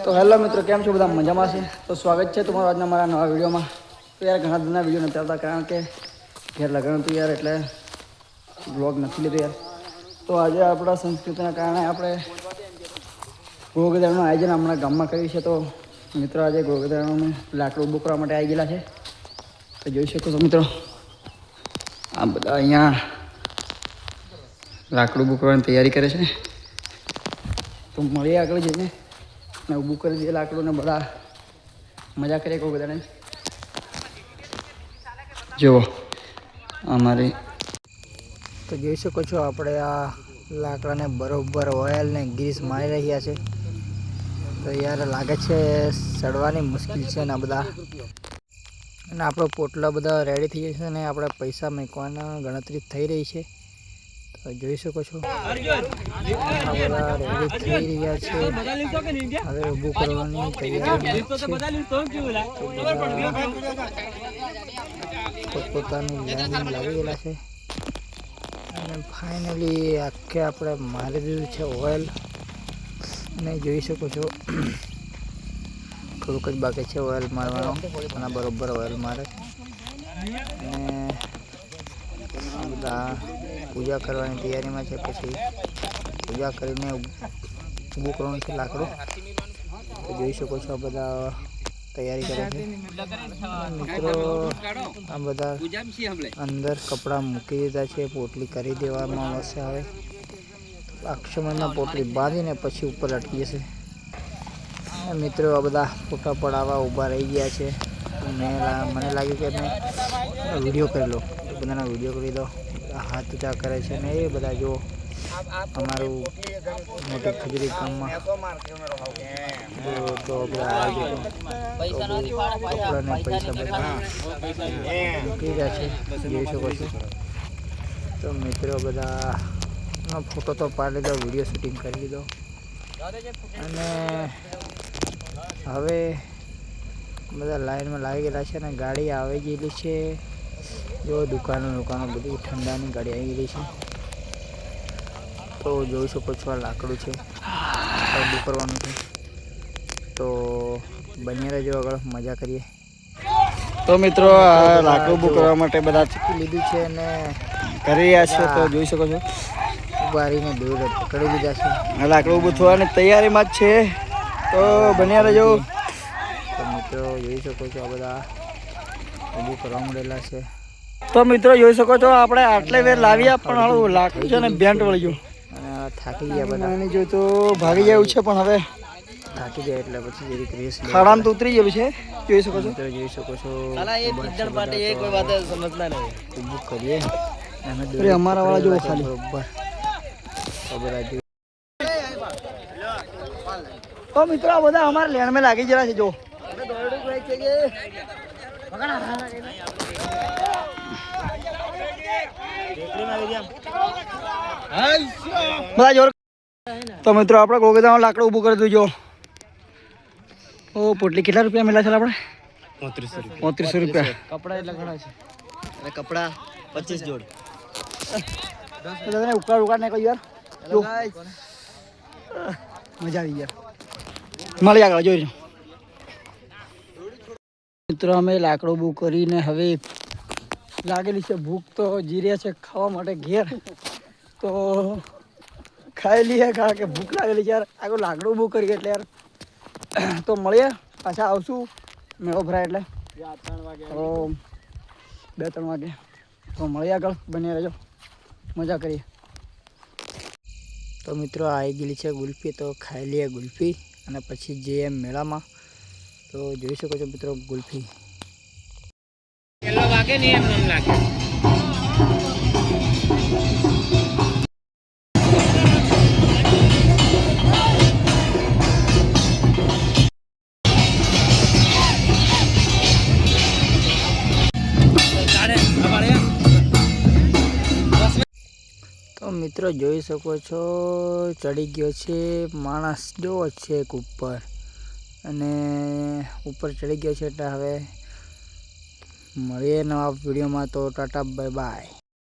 તો હેલો મિત્રો, કેમ છો? બધા મજામાં છે? તો સ્વાગત છે તમારું આજના મારા નવા વિડીયોમાં. તો યાર ઘણા દિનના વિડીયો નથી આવતા, કારણ કે ઘેર લગ્ન હતું યાર, એટલે બ્લોગ નથી લીધો યાર. તો આજે આપણા સંસ્કૃતિના કારણે આપણે ગોગદરનું આયોજન હમણાં ગામમાં કર્યું છે. તો મિત્રો આજે ગોગદરનું લાકડું ઊભું કરવા માટે આવી ગયેલા છે. તો જોઈ શકો છો મિત્રો, આ બધા અહીંયા લાકડું ઊભું કરવાની તૈયારી કરે છે. તો મળીએ આગળ જઈને ને ઊભું કરી દઈએ લાકડું ને બધા મજા કરીએ કોઈ બધાને. જુઓ અમારી, તો જોઈ શકો છો આપણે આ લાકડાને બરોબર ઓઇલ ને ગ્રીસ મારી રહ્યા છે. તો યાર લાગે છે સડવાની મુશ્કેલ છે ને આ બધા, અને આપણો પોટલા બધા રેડી થઈ જશે ને આપણે પૈસા મૂકવાના ગણતરી થઈ રહી છે. તો જોઈ શકો છો આ બધા રેડી થઈ રહ્યા છે. હવે ઊભું કરવાની તૈયારી પોતપોતાની લાઈન લાગી ગયેલા છે. અને ફાઇનલી આખે આપણે મારી દીધું છે ઓઇલ, અને જોઈ શકો છો થોડુંક જ બાકી છે ઓઇલ મારવાનો, અને બરોબર ઓઇલ મારે. અને બધા પૂજા કરવાની તૈયારીમાં છે. પછી પૂજા કરીને ઊભું કરવાનું છે લાકડું. તો જોઈ શકો છો આ બધા તૈયારી કરે છે. મિત્રો આ બધા અંદર કપડાં મૂકી દીધા છે, પોટલી કરી દેવામાં આવશે. હવે અક્ષમણમાં પોટલી બાંધીને પછી ઉપર લટકી જશે. મિત્રો આ બધા ફોટા પડાવવા ઊભા રહી ગયા છે. મને લાગ્યું કે મેં વિડીયો કરી લો, બધાનો વિડીયો કરી દો. હાથ ઊંચા કરે છે ને એ બધા જો અમારું મોટી ખજૂરી ગામમાં તો કપડાને પૈસા બધા મૂકી રહ્યા છે, જોઈ શકો છો. તો મિત્રો બધા ફોટો તો પાડી લીધો, વિડીયો શૂટિંગ કરી લીધો, અને હવે બધા લાઈનમાં લાગી ગયેલા છે. અને ગાડી આવી ગયેલી છે. જો દુકાનો બધી ઠંડાની ગાડી આવી ગયેલી છે. તો જોઈ શકો છો આ લાકડું છે, ઊભું કરવાનું છે. તો બન્યા રહેજો, આગળ મજા કરીએ. તો મિત્રો આ લાકડું ઊભું કરવા માટે બધા ચીકી લીધું છે અને કરી રહ્યા છે. તો જોઈ શકો છો બારીને દૂર પકડી લીધા છે. લાકડું ઊભું થવાની તૈયારીમાં જ છે. તો બન્યા રહેજો. તો મિત્રો જોઈ શકો છો આ બધા ઊભું કરવા મળેલા છે. તો મિત્રો જોઈ શકો છો આપણે આટલે વેર લાવ્યા, પણ હાલું લાકડું છે ને બેન્ટ વળી ગયું અને થાકી ગયા બધા. એની જો તો ભાગી જાય છે, પણ હવે થાકી જાય એટલે પછી જરીક રેસ ખાડામાં તો ઉતરી ગયેલું છે. જોઈ શકો છો, જોઈ શકો છો ઊભું કરીએ. અમારા વાળા જો ખાલી બરોબર. તો મિત્રો આ બધા અમારા લેણમાં લાગી ગયેલા છે. જો બધા જોર. તો મિત્રો આપણે ગોગદામાં લાકડું ઊભું કરી દીધું. જો ઓ પોટલી કેટલા રૂપિયા મળ્યા છે આપણે? 3500 રૂપિયા. કપડા એટલે ઘણા છે, અને કપડા 25 જોડ. ઉકાળ નાખો યાર, મજા આવી યાર. મળી આગળ જોઈ મિત્રો, અમે લાકડું ઊભું કરીને હવે લાગેલી છે ભૂખ, તો જી રહ્યા છે ખાવા માટે ઘેર. તો ખાઈ લઈએ, કારણ કે ભૂખ લાગેલી છે યાર. આગળ લાકડું ઊભું કરીએ એટલે યાર. તો મળીએ, પાછા આવશું મેળો ભરાય એટલે 2-3 વાગે. તો મળીએ આગળ, બની રહેજો, મજા કરીએ. તો મિત્રો આવી ગયેલી છે ગુલ્ફી, તો ખાઈ લઈએ ગુલ્ફી અને પછી જઈએ મેળામાં. તો જોઈ શકો છો મિત્રો ગુલ્ફી. તો મિત્રો જોઈ શકો છો ચડી ગયો છે માણસ, જો છે એક ઉપર, અને ઉપર ચડી ગયો છે. એટલે હવે મળીએ નવા વિડીયોમાં. તો ટાટા બાય બાય.